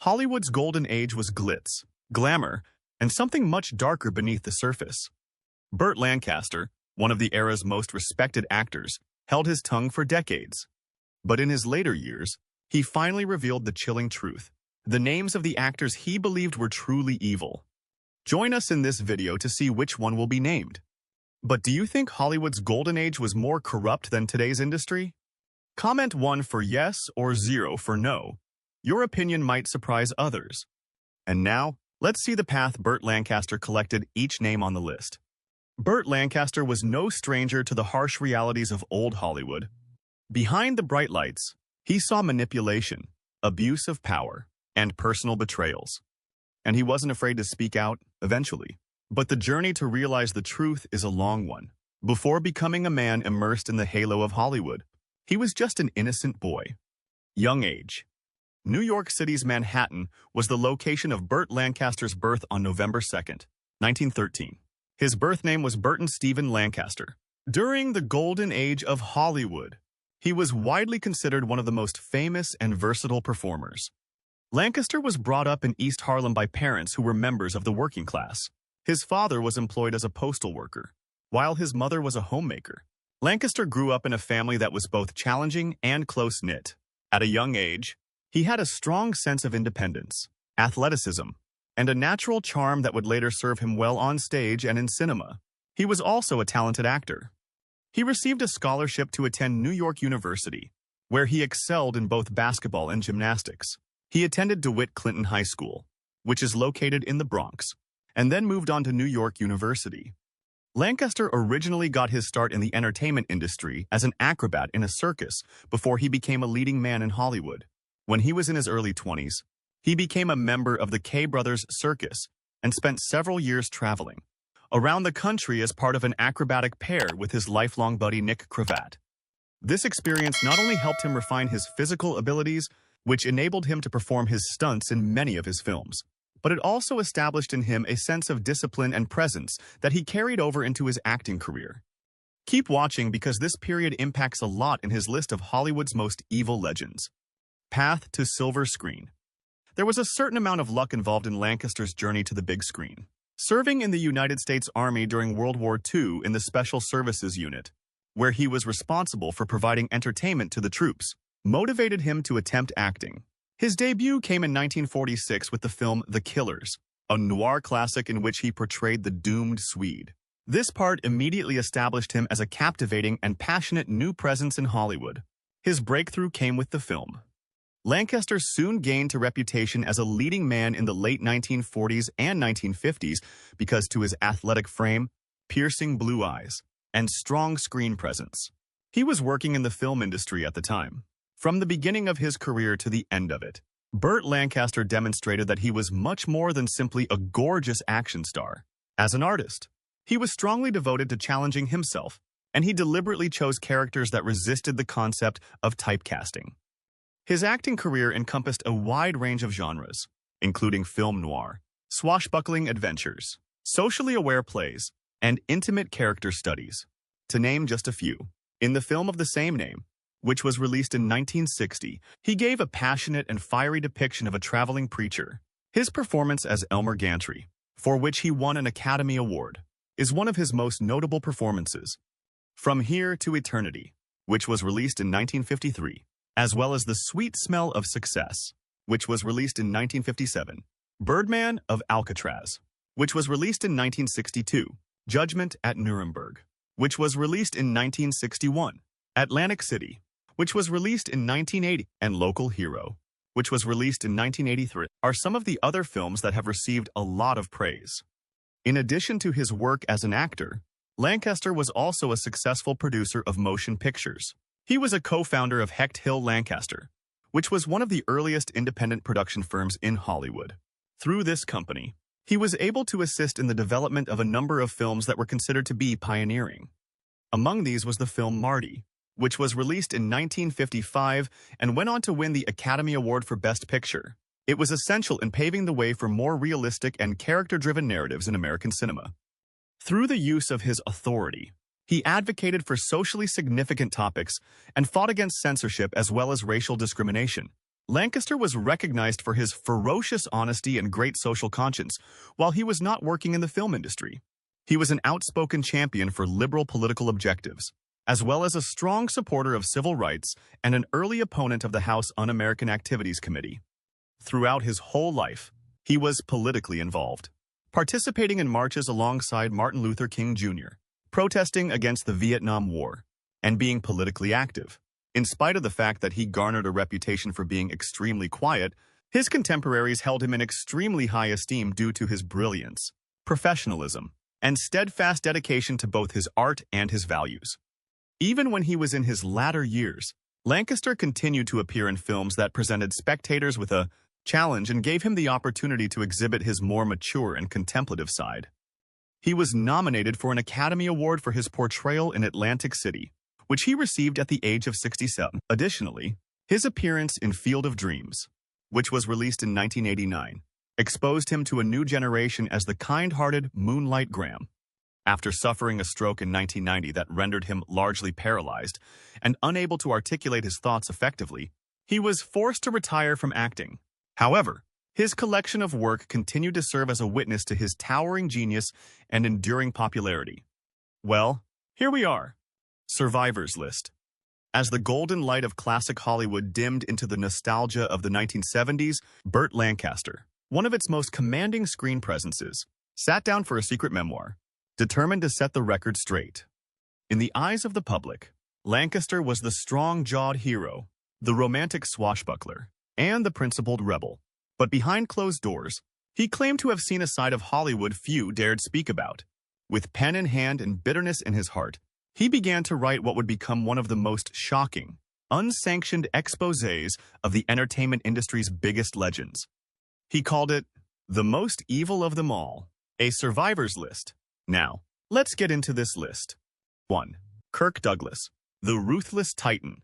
Hollywood's golden age was glitz, glamour, and something much darker beneath the surface. Burt Lancaster, one of the era's most respected actors, held his tongue for decades. But in his later years, he finally revealed the chilling truth: the names of the actors he believed were truly evil. Join us in this video to see which one will be named. But do you think Hollywood's golden age was more corrupt than today's industry? Comment 1 for yes or 0 for no. Your opinion might surprise others. And now, let's see the path Burt Lancaster collected each name on the list. Burt Lancaster was no stranger to the harsh realities of old Hollywood. Behind the bright lights, he saw manipulation, abuse of power, and personal betrayals. And he wasn't afraid to speak out, eventually. But the journey to realize the truth is a long one. Before becoming a man immersed in the halo of Hollywood, he was just an innocent boy. Young age. New York City's Manhattan was the location of Burt Lancaster's birth on November 2, 1913. His birth name was Burton Stephen Lancaster. During the golden age of Hollywood, he was widely considered one of the most famous and versatile performers. Lancaster was brought up in East Harlem by parents who were members of the working class. His father was employed as a postal worker, while his mother was a homemaker. Lancaster grew up in a family that was both challenging and close-knit. At a young age, he had a strong sense of independence, athleticism, and a natural charm that would later serve him well on stage and in cinema. He was also a talented actor. He received a scholarship to attend New York University, where he excelled in both basketball and gymnastics. He attended DeWitt Clinton High School, which is located in the Bronx, and then moved on to New York University. Lancaster originally got his start in the entertainment industry as an acrobat in a circus before he became a leading man in Hollywood. When he was in his early 20s, he became a member of the K Brothers Circus and spent several years traveling around the country as part of an acrobatic pair with his lifelong buddy Nick Cravat. This experience not only helped him refine his physical abilities, which enabled him to perform his stunts in many of his films, but it also established in him a sense of discipline and presence that he carried over into his acting career. Keep watching because this period impacts a lot in his list of Hollywood's most evil legends. Path to silver screen. There was a certain amount of luck involved in Lancaster's journey to the big screen. Serving in the United States Army during World War II in the Special Services Unit, where he was responsible for providing entertainment to the troops, motivated him to attempt acting. His debut came in 1946 with the film The Killers, a noir classic in which he portrayed the doomed Swede. This part immediately established him as a captivating and passionate new presence in Hollywood. His breakthrough came with the film. Lancaster soon gained a reputation as a leading man in the late 1940s and 1950s because to his athletic frame, piercing blue eyes, and strong screen presence. He was working in the film industry at the time. From the beginning of his career to the end of it, Burt Lancaster demonstrated that he was much more than simply a gorgeous action star. As an artist, he was strongly devoted to challenging himself, and he deliberately chose characters that resisted the concept of typecasting. His acting career encompassed a wide range of genres, including film noir, swashbuckling adventures, socially aware plays, and intimate character studies, to name just a few. In the film of the same name, which was released in 1960, he gave a passionate and fiery depiction of a traveling preacher. His performance as Elmer Gantry, for which he won an Academy Award, is one of his most notable performances. From Here to Eternity, which was released in 1953, as well as The Sweet Smell of Success, which was released in 1957, Birdman of Alcatraz, which was released in 1962, Judgment at Nuremberg, which was released in 1961, Atlantic City, which was released in 1980, and Local Hero, which was released in 1983, are some of the other films that have received a lot of praise. In addition to his work as an actor, Lancaster was also a successful producer of motion pictures. He was a co-founder of Hecht Hill Lancaster, which was one of the earliest independent production firms in Hollywood. Through this company, he was able to assist in the development of a number of films that were considered to be pioneering. Among these was the film Marty, which was released in 1955 and went on to win the Academy Award for Best Picture. It was essential in paving the way for more realistic and character-driven narratives in American cinema. Through the use of his authority, he advocated for socially significant topics and fought against censorship as well as racial discrimination. Lancaster was recognized for his ferocious honesty and great social conscience while he was not working in the film industry. He was an outspoken champion for liberal political objectives, as well as a strong supporter of civil rights and an early opponent of the House Un-American Activities Committee. Throughout his whole life, he was politically involved, participating in marches alongside Martin Luther King Jr., protesting against the Vietnam War, and being politically active. In spite of the fact that he garnered a reputation for being extremely quiet, his contemporaries held him in extremely high esteem due to his brilliance, professionalism, and steadfast dedication to both his art and his values. Even when he was in his latter years, Lancaster continued to appear in films that presented spectators with a challenge and gave him the opportunity to exhibit his more mature and contemplative side. He was nominated for an Academy Award for his portrayal in Atlantic City, which he received at the age of 67. Additionally, his appearance in Field of Dreams, which was released in 1989, exposed him to a new generation as the kind-hearted Moonlight Graham. After suffering a stroke in 1990 that rendered him largely paralyzed and unable to articulate his thoughts effectively, he was forced to retire from acting. However, his collection of work continued to serve as a witness to his towering genius and enduring popularity. Well, here we are. Survivors list. As the golden light of classic Hollywood dimmed into the nostalgia of the 1970s, Burt Lancaster, one of its most commanding screen presences, sat down for a secret memoir, determined to set the record straight. In the eyes of the public, Lancaster was the strong-jawed hero, the romantic swashbuckler, and the principled rebel. But behind closed doors, he claimed to have seen a side of Hollywood few dared speak about. With pen in hand and bitterness in his heart, he began to write what would become one of the most shocking, unsanctioned exposés of the entertainment industry's biggest legends. He called it the most evil of them all, a survivors list. Now, let's get into this list. 1. Kirk Douglas, the ruthless titan.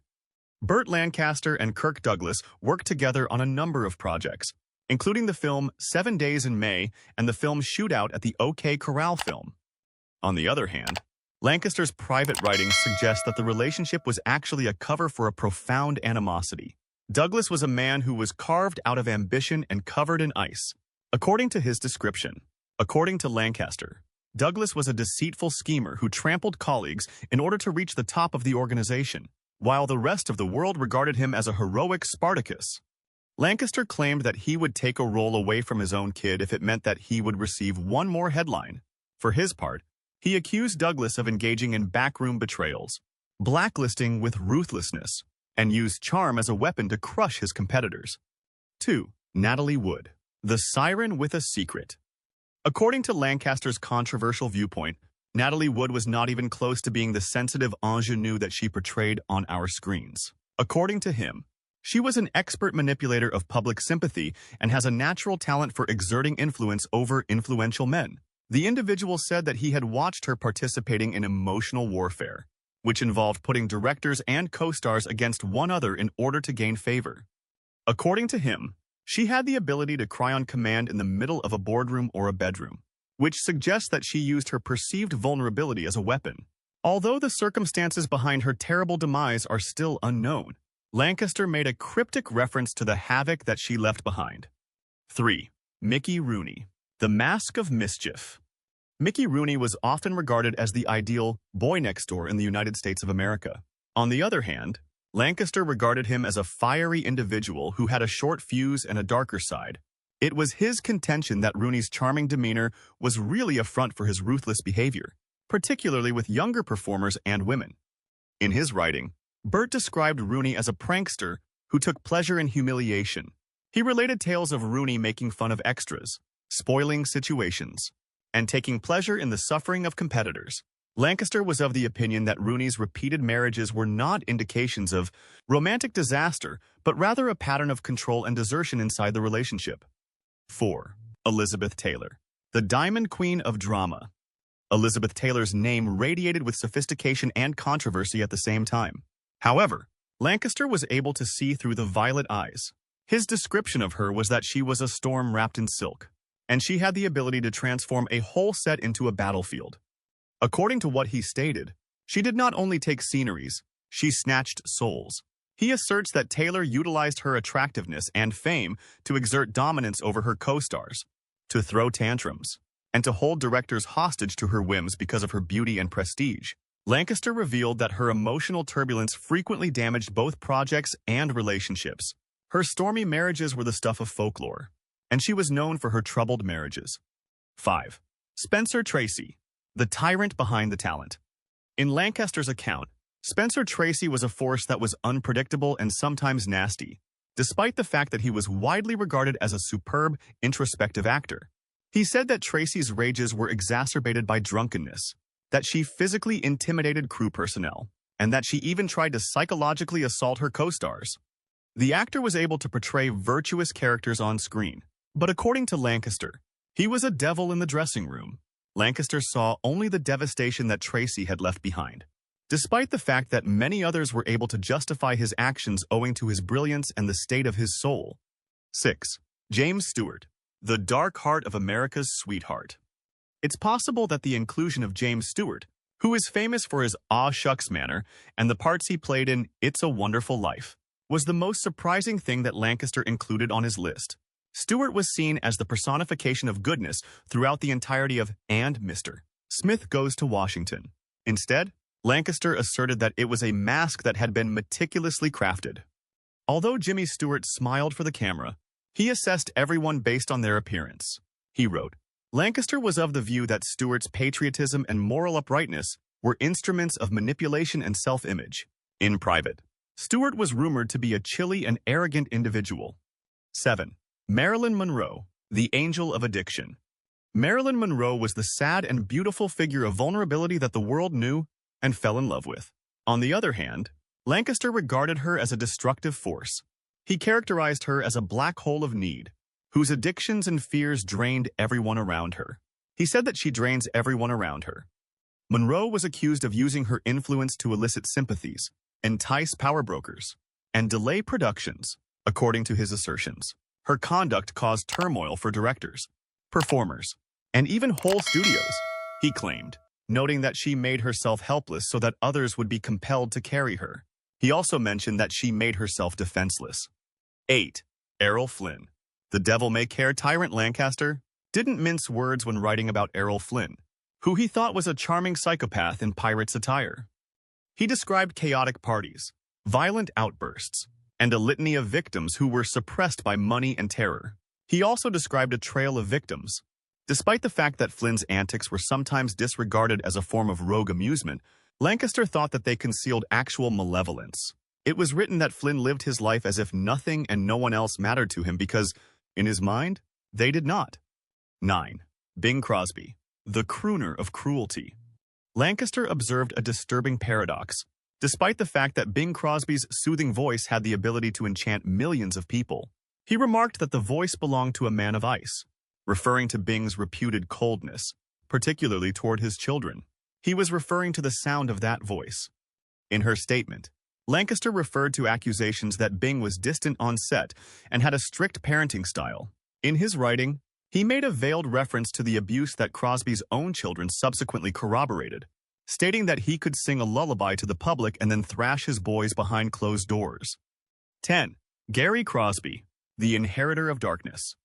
Burt Lancaster and Kirk Douglas worked together on a number of projects, including the film 7 Days in May and the film Shootout at the OK Corral film. On the other hand, Lancaster's private writings suggest that the relationship was actually a cover for a profound animosity. Douglas was a man who was carved out of ambition and covered in ice. According to his description, according to Lancaster, Douglas was a deceitful schemer who trampled colleagues in order to reach the top of the organization, while the rest of the world regarded him as a heroic Spartacus. Lancaster claimed that he would take a role away from his own kid if it meant that he would receive one more headline. For his part, he accused Douglas of engaging in backroom betrayals, blacklisting with ruthlessness, and used charm as a weapon to crush his competitors. 2. Natalie Wood, the siren with a secret. According to Lancaster's controversial viewpoint, Natalie Wood was not even close to being the sensitive ingenue that she portrayed on our screens. According to him, she was an expert manipulator of public sympathy and has a natural talent for exerting influence over influential men. The individual said that he had watched her participating in emotional warfare, which involved putting directors and co-stars against one another in order to gain favor. According to him, she had the ability to cry on command in the middle of a boardroom or a bedroom, which suggests that she used her perceived vulnerability as a weapon. Although the circumstances behind her terrible demise are still unknown, Lancaster made a cryptic reference to the havoc that she left behind. 3. Mickey Rooney, the Mask of Mischief. Mickey Rooney was often regarded as the ideal boy next door in the United States of America. On the other hand, Lancaster regarded him as a fiery individual who had a short fuse and a darker side. It was his contention that Rooney's charming demeanor was really a front for his ruthless behavior, particularly with younger performers and women. In his writing, Burt described Rooney as a prankster who took pleasure in humiliation. He related tales of Rooney making fun of extras, spoiling situations, and taking pleasure in the suffering of competitors. Lancaster was of the opinion that Rooney's repeated marriages were not indications of romantic disaster, but rather a pattern of control and desertion inside the relationship. 4. Elizabeth Taylor, the Diamond Queen of Drama. Elizabeth Taylor's name radiated with sophistication and controversy at the same time. However, Lancaster was able to see through the violet eyes. His description of her was that she was a storm wrapped in silk, and she had the ability to transform a whole set into a battlefield. According to what he stated, she did not only take sceneries, she snatched souls. He asserts that Taylor utilized her attractiveness and fame to exert dominance over her co-stars, to throw tantrums, and to hold directors hostage to her whims because of her beauty and prestige. Lancaster revealed that her emotional turbulence frequently damaged both projects and relationships. Her stormy marriages were the stuff of folklore, and she was known for her troubled marriages. 5. Spencer Tracy, the tyrant behind the talent. In Lancaster's account, Spencer Tracy was a force that was unpredictable and sometimes nasty, despite the fact that he was widely regarded as a superb, introspective actor. He said that Tracy's rages were exacerbated by drunkenness, that she physically intimidated crew personnel, and that she even tried to psychologically assault her co-stars. The actor was able to portray virtuous characters on screen, but according to Lancaster, he was a devil in the dressing room. Lancaster saw only the devastation that Tracy had left behind, despite the fact that many others were able to justify his actions owing to his brilliance and the state of his soul. 6. James Stewart, the dark heart of America's sweetheart. It's possible that the inclusion of James Stewart, who is famous for his aw shucks manner and the parts he played in It's a Wonderful Life, was the most surprising thing that Lancaster included on his list. Stewart was seen as the personification of goodness throughout the entirety of And Mr. Smith Goes to Washington. Instead, Lancaster asserted that it was a mask that had been meticulously crafted. Although Jimmy Stewart smiled for the camera, he assessed everyone based on their appearance. He wrote, Lancaster was of the view that Stewart's patriotism and moral uprightness were instruments of manipulation and self-image. In private, Stewart was rumored to be a chilly and arrogant individual. 7. Marilyn Monroe, the angel of addiction. Marilyn Monroe was the sad and beautiful figure of vulnerability that the world knew and fell in love with. On the other hand, Lancaster regarded her as a destructive force. He characterized her as a black hole of need, whose addictions and fears drained everyone around her. He said that she drains everyone around her. Monroe was accused of using her influence to elicit sympathies, entice power brokers, and delay productions, according to his assertions. Her conduct caused turmoil for directors, performers, and even whole studios, he claimed, noting that she made herself helpless so that others would be compelled to carry her. He also mentioned that she made herself defenseless. 8. Errol Flynn. The devil-may-care tyrant Lancaster didn't mince words when writing about Errol Flynn, who he thought was a charming psychopath in pirate's attire. He described chaotic parties, violent outbursts, and a litany of victims who were suppressed by money and terror. He also described a trail of victims. Despite the fact that Flynn's antics were sometimes disregarded as a form of rogue amusement, Lancaster thought that they concealed actual malevolence. It was written that Flynn lived his life as if nothing and no one else mattered to him because, in his mind, they did not. 9. Bing Crosby, the crooner of cruelty. Lancaster observed a disturbing paradox. Despite the fact that Bing Crosby's soothing voice had the ability to enchant millions of people, he remarked that the voice belonged to a man of ice, referring to Bing's reputed coldness, particularly toward his children. He was referring to the sound of that voice. In her statement, Lancaster referred to accusations that Bing was distant on set and had a strict parenting style. In his writing, he made a veiled reference to the abuse that Crosby's own children subsequently corroborated, stating that he could sing a lullaby to the public and then thrash his boys behind closed doors. 10. Gary Crosby, the inheritor of darkness.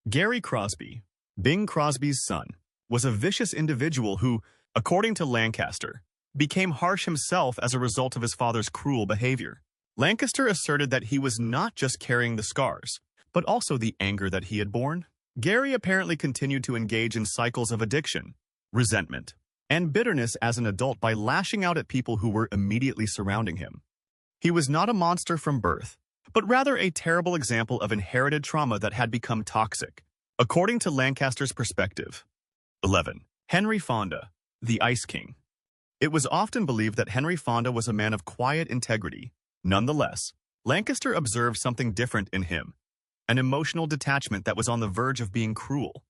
Gary Crosby, Bing Crosby's son, was a vicious individual who, according to Lancaster, became harsh himself as a result of his father's cruel behavior. Lancaster asserted that he was not just carrying the scars, but also the anger that he had borne. Gary apparently continued to engage in cycles of addiction, resentment, and bitterness as an adult by lashing out at people who were immediately surrounding him. He was not a monster from birth, but rather a terrible example of inherited trauma that had become toxic, according to Lancaster's perspective. 11. Henry Fonda, the Ice King. It was often believed that Henry Fonda was a man of quiet integrity. Nonetheless, Lancaster observed something different in him, an emotional detachment that was on the verge of being cruel.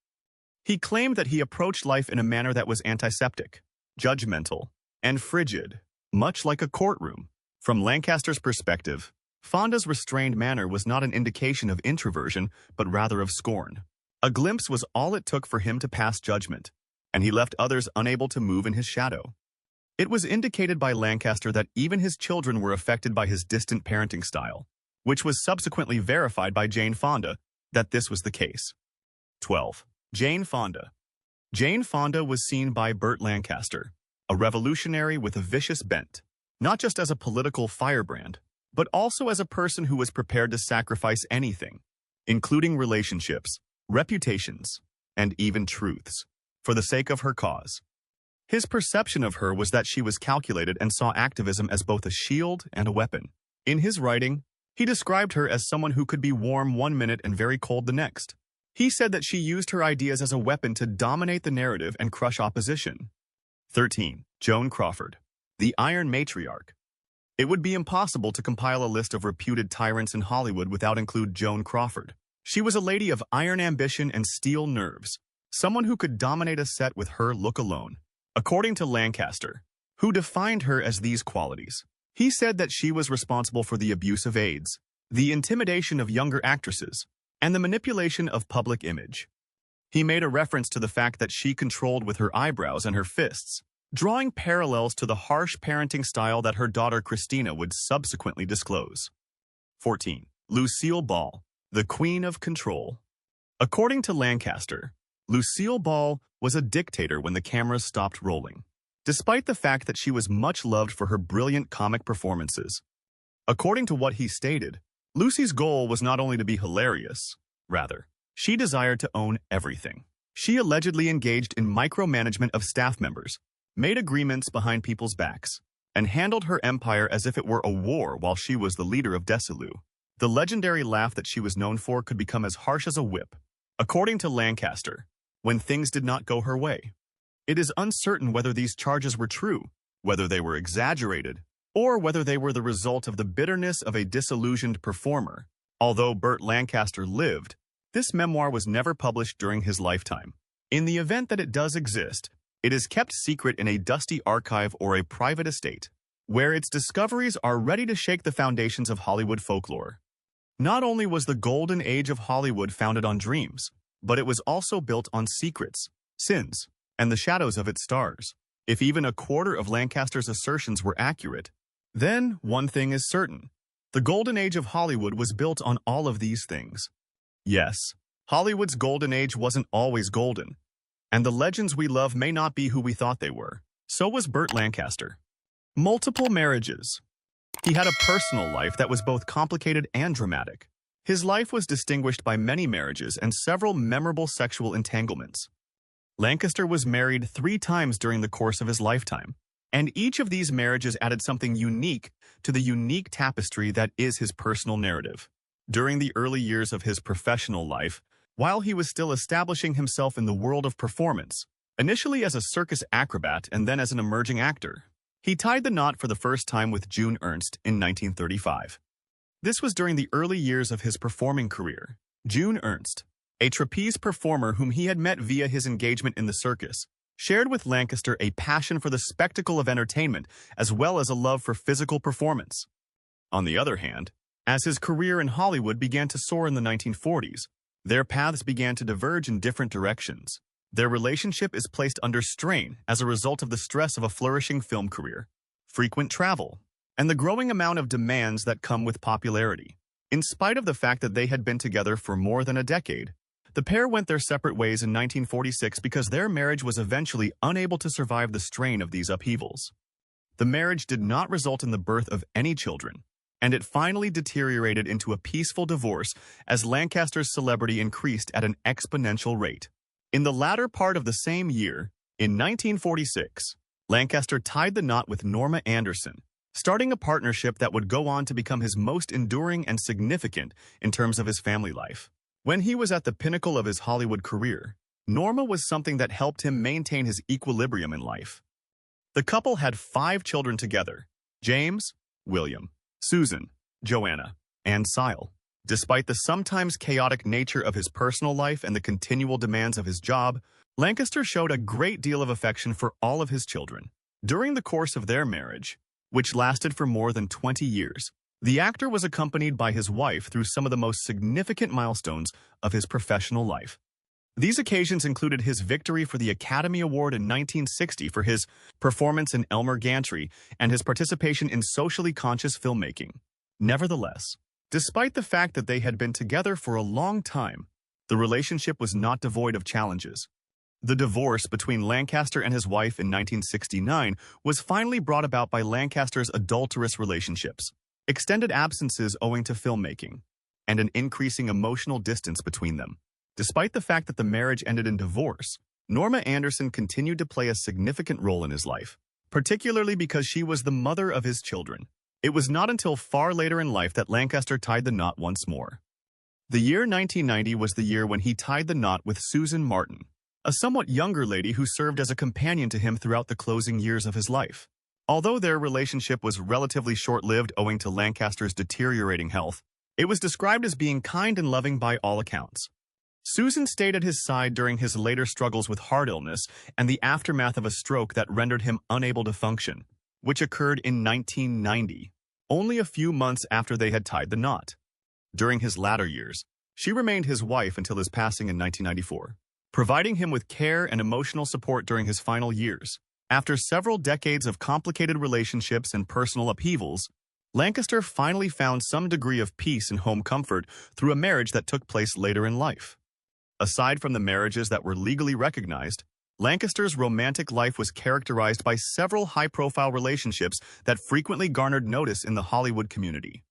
He claimed that he approached life in a manner that was antiseptic, judgmental, and frigid, much like a courtroom. From Lancaster's perspective, Fonda's restrained manner was not an indication of introversion, but rather of scorn. A glimpse was all it took for him to pass judgment, and he left others unable to move in his shadow. It was indicated by Lancaster that even his children were affected by his distant parenting style, which was subsequently verified by Jane Fonda that this was the case. 12. Jane Fonda. Jane Fonda was seen by Burt Lancaster, a revolutionary with a vicious bent, not just as a political firebrand, but also as a person who was prepared to sacrifice anything, including relationships, reputations, and even truths, for the sake of her cause. His perception of her was that she was calculated and saw activism as both a shield and a weapon. In his writing, he described her as someone who could be warm one minute and very cold the next. He said that she used her ideas as a weapon to dominate the narrative and crush opposition. 13. Joan Crawford. The Iron Matriarch. It would be impossible to compile a list of reputed tyrants in Hollywood without include Joan Crawford. She was a lady of iron ambition and steel nerves, someone who could dominate a set with her look alone. According to Lancaster, who defined her as these qualities, he said that she was responsible for the abuse of aides, the intimidation of younger actresses, and the manipulation of public image. He made a reference to the fact that she controlled with her eyebrows and her fists, drawing parallels to the harsh parenting style that her daughter Christina would subsequently disclose. 14. Lucille Ball, the Queen of Control. According to Lancaster, Lucille Ball was a dictator when the cameras stopped rolling, despite the fact that she was much loved for her brilliant comic performances. According to what he stated, Lucy's goal was not only to be hilarious, rather, she desired to own everything. She allegedly engaged in micromanagement of staff members, made agreements behind people's backs, and handled her empire as if it were a war while she was the leader of Desilu. The legendary laugh that she was known for could become as harsh as a whip. According to Lancaster, when things did not go her way, it is uncertain whether these charges were true, whether they were exaggerated, or whether they were the result of the bitterness of a disillusioned performer. Although Burt Lancaster lived, this memoir was never published during his lifetime. In the event that it does exist, it is kept secret in a dusty archive or a private estate, where its discoveries are ready to shake the foundations of Hollywood folklore. Not only was the golden age of Hollywood founded on dreams, but it was also built on secrets, sins, and the shadows of its stars. If even a quarter of Lancaster's assertions were accurate, then one thing is certain. The golden age of Hollywood was built on all of these things. Yes, Hollywood's golden age wasn't always golden, and the legends we love may not be who we thought they were. So was Burt Lancaster. Multiple marriages. He had a personal life that was both complicated and dramatic. His life was distinguished by many marriages and several memorable sexual entanglements. Lancaster was married 3 times during the course of his lifetime, and each of these marriages added something unique to the unique tapestry that is his personal narrative. During the early years of his professional life, while he was still establishing himself in the world of performance, initially as a circus acrobat and then as an emerging actor, he tied the knot for the first time with June Ernst in 1935. This was during the early years of his performing career. June Ernst, a trapeze performer whom he had met via his engagement in the circus, shared with Lancaster a passion for the spectacle of entertainment as well as a love for physical performance. On the other hand, as his career in Hollywood began to soar in the 1940s, their paths began to diverge in different directions. Their relationship is placed under strain as a result of the stress of a flourishing film career, frequent travel, and the growing amount of demands that come with popularity. In spite of the fact that they had been together for more than a decade, the pair went their separate ways in 1946 because their marriage was eventually unable to survive the strain of these upheavals. The marriage did not result in the birth of any children, and it finally deteriorated into a peaceful divorce as Lancaster's celebrity increased at an exponential rate. In the latter part of the same year, in 1946, Lancaster tied the knot with Norma Anderson, starting a partnership that would go on to become his most enduring and significant in terms of his family life. When he was at the pinnacle of his Hollywood career, Norma was something that helped him maintain his equilibrium in life. The couple had 5 children together: James, William, Susan, Joanna, and Sile. Despite the sometimes chaotic nature of his personal life and the continual demands of his job, Lancaster showed a great deal of affection for all of his children. During the course of their marriage, which lasted for more than 20 years, the actor was accompanied by his wife through some of the most significant milestones of his professional life. These occasions included his victory for the Academy Award in 1960 for his performance in Elmer Gantry and his participation in socially conscious filmmaking. Nevertheless, despite the fact that they had been together for a long time, the relationship was not devoid of challenges. The divorce between Lancaster and his wife in 1969 was finally brought about by Lancaster's adulterous relationships, extended absences owing to filmmaking, and an increasing emotional distance between them. Despite the fact that the marriage ended in divorce, Norma Anderson continued to play a significant role in his life, particularly because she was the mother of his children. It was not until far later in life that Lancaster tied the knot once more. The year 1990 was the year when he tied the knot with Susan Martin, a somewhat younger lady who served as a companion to him throughout the closing years of his life. Although their relationship was relatively short-lived owing to Lancaster's deteriorating health, it was described as being kind and loving by all accounts. Susan stayed at his side during his later struggles with heart illness and the aftermath of a stroke that rendered him unable to function, which occurred in 1990, only a few months after they had tied the knot. During his latter years, she remained his wife until his passing in 1994, providing him with care and emotional support during his final years. After several decades of complicated relationships and personal upheavals, Lancaster finally found some degree of peace and home comfort through a marriage that took place later in life. Aside from the marriages that were legally recognized, Lancaster's romantic life was characterized by several high-profile relationships that frequently garnered notice in the Hollywood community.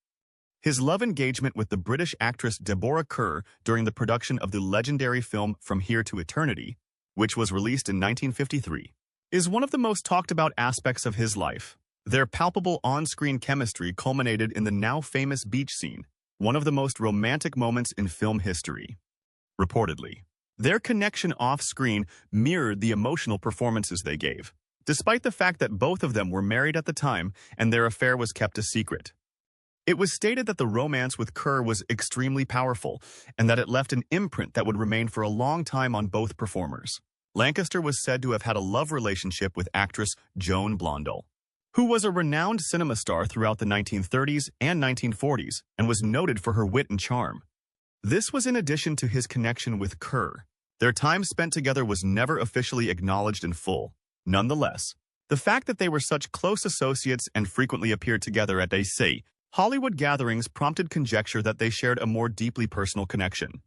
His love engagement with the British actress Deborah Kerr during the production of the legendary film From Here to Eternity, which was released in 1953, is one of the most talked-about aspects of his life. Their palpable on-screen chemistry culminated in the now-famous beach scene, one of the most romantic moments in film history. Reportedly, their connection off-screen mirrored the emotional performances they gave, despite the fact that both of them were married at the time and their affair was kept a secret. It was stated that the romance with Kerr was extremely powerful and that it left an imprint that would remain for a long time on both performers. Lancaster was said to have had a love relationship with actress Joan Blondell, who was a renowned cinema star throughout the 1930s and 1940s and was noted for her wit and charm. This was in addition to his connection with Kerr. Their time spent together was never officially acknowledged in full. Nonetheless, the fact that they were such close associates and frequently appeared together at, say, Hollywood gatherings prompted conjecture that they shared a more deeply personal connection.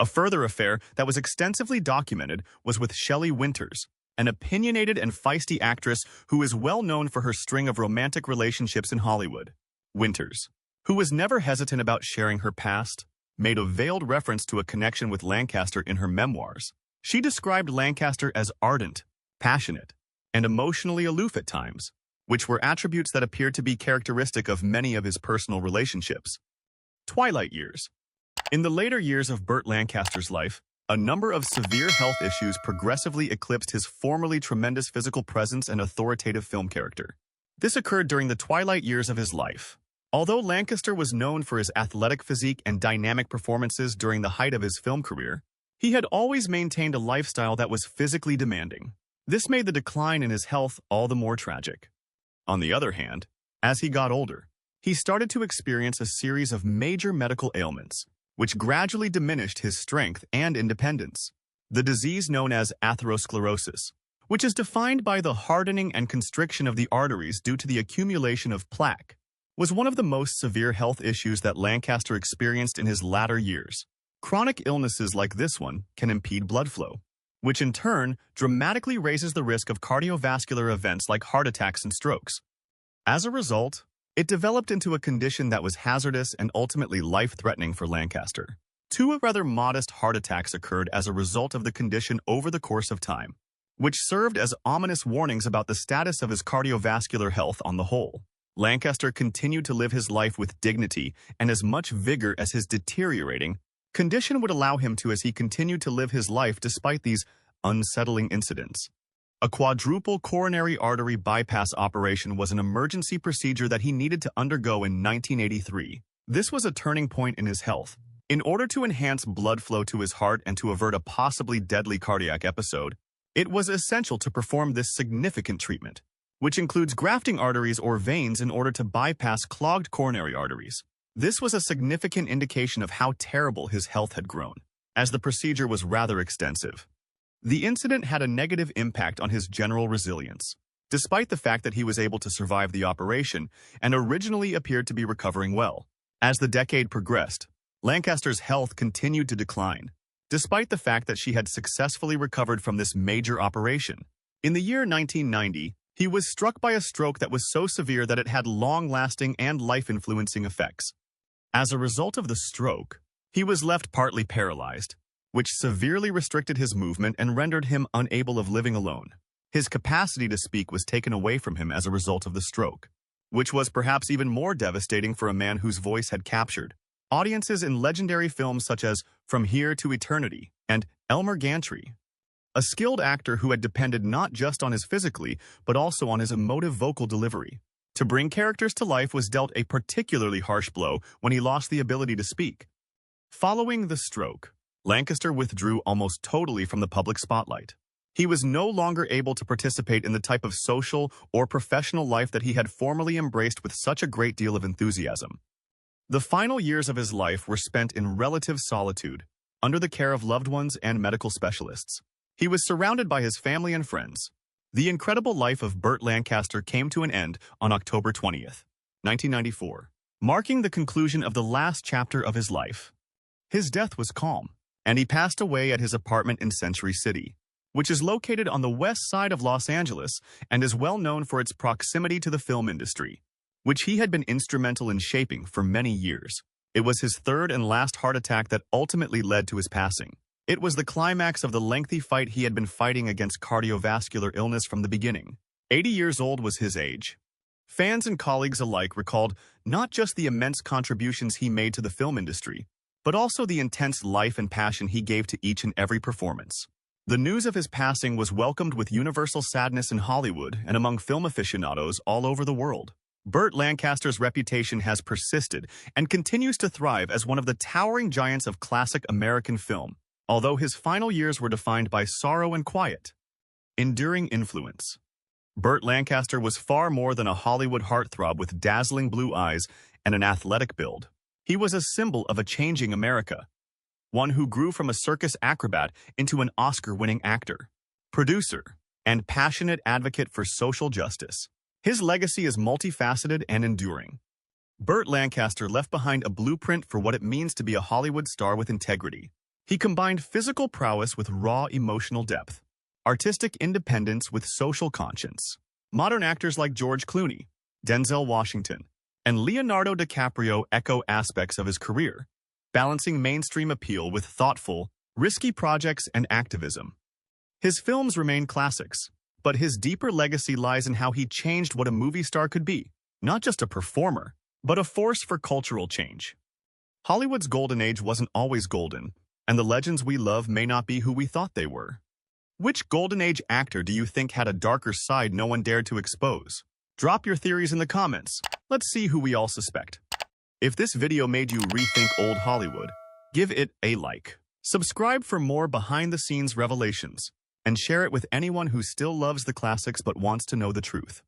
A further affair that was extensively documented was with Shelley Winters, an opinionated and feisty actress who is well known for her string of romantic relationships in Hollywood. Winters, who was never hesitant about sharing her past, made a veiled reference to a connection with Lancaster in her memoirs. She described Lancaster as ardent, passionate, and emotionally aloof at times, which were attributes that appeared to be characteristic of many of his personal relationships. Twilight years. In the later years of Burt Lancaster's life, a number of severe health issues progressively eclipsed his formerly tremendous physical presence and authoritative film character. This occurred during the twilight years of his life. Although Lancaster was known for his athletic physique and dynamic performances during the height of his film career, he had always maintained a lifestyle that was physically demanding. This made the decline in his health all the more tragic. On the other hand, as he got older, he started to experience a series of major medical ailments, which gradually diminished his strength and independence. The disease known as atherosclerosis, which is defined by the hardening and constriction of the arteries due to the accumulation of plaque, was one of the most severe health issues that Lancaster experienced in his latter years. Chronic illnesses like this one can impede blood flow, which in turn dramatically raises the risk of cardiovascular events like heart attacks and strokes. As a result, it developed into a condition that was hazardous and ultimately life-threatening for Lancaster. 2 rather modest heart attacks occurred as a result of the condition over the course of time, which served as ominous warnings about the status of his cardiovascular health on the whole. Lancaster continued to live his life with dignity and as much vigor as his deteriorating condition would allow him to as he continued to live his life despite these unsettling incidents. A quadruple coronary artery bypass operation was an emergency procedure that he needed to undergo in 1983. This was a turning point in his health. In order to enhance blood flow to his heart and to avert a possibly deadly cardiac episode, it was essential to perform this significant treatment, which includes grafting arteries or veins in order to bypass clogged coronary arteries. This was a significant indication of how terrible his health had grown. as the procedure was rather extensive. The incident had a negative impact on his general resilience, despite the fact that he was able to survive the operation and originally appeared to be recovering well. As the decade progressed, Lancaster's health continued to decline, despite the fact that she had successfully recovered from this major operation. In the year 1990, he was struck by a stroke that was so severe that it had long-lasting and life-influencing effects. As a result of the stroke, he was left partly paralyzed, which severely restricted his movement and rendered him unable of living alone. His capacity to speak was taken away from him as a result of the stroke, which was perhaps even more devastating for a man whose voice had captured audiences in legendary films such as From Here to Eternity and Elmer Gantry. A skilled actor who had depended not just on his physically, but also on his emotive vocal delivery. To bring characters to life was dealt a particularly harsh blow when he lost the ability to speak. Following the stroke, Lancaster withdrew almost totally from the public spotlight. He was no longer able to participate in the type of social or professional life that he had formerly embraced with such a great deal of enthusiasm. The final years of his life were spent in relative solitude, under the care of loved ones and medical specialists. He was surrounded by his family and friends. The incredible life of Burt Lancaster came to an end on October 20th, 1994, marking the conclusion of the last chapter of his life. His death was calm, and he passed away at his apartment in Century City, which is located on the west side of Los Angeles and is well known for its proximity to the film industry, which he had been instrumental in shaping for many years. It was his third and last heart attack that ultimately led to his passing. It was the climax of the lengthy fight he had been fighting against cardiovascular illness from the beginning. 80 years old was his age. Fans and colleagues alike recalled not just the immense contributions he made to the film industry, but also the intense life and passion he gave to each and every performance. The news of his passing was welcomed with universal sadness in Hollywood and among film aficionados all over the world. Burt Lancaster's reputation has persisted and continues to thrive as one of the towering giants of classic American film, although his final years were defined by sorrow and quiet. Enduring influence. Burt Lancaster was far more than a Hollywood heartthrob with dazzling blue eyes and an athletic build. He was a symbol of a changing America, one who grew from a circus acrobat into an Oscar-winning actor, producer, and passionate advocate for social justice. His legacy is multifaceted and enduring. Burt Lancaster left behind a blueprint for what it means to be a Hollywood star with integrity. He combined physical prowess with raw emotional depth, artistic independence with social conscience. Modern actors like George Clooney, Denzel Washington, and Leonardo DiCaprio echo aspects of his career, balancing mainstream appeal with thoughtful, risky projects and activism. His films remain classics, but his deeper legacy lies in how he changed what a movie star could be, not just a performer, but a force for cultural change. Hollywood's golden age wasn't always golden, and the legends we love may not be who we thought they were. Which golden age actor do you think had a darker side no one dared to expose? Drop your theories in the comments. Let's see who we all suspect. If this video made you rethink old Hollywood, give it a like. Subscribe for more behind-the-scenes revelations, and share it with anyone who still loves the classics but wants to know the truth.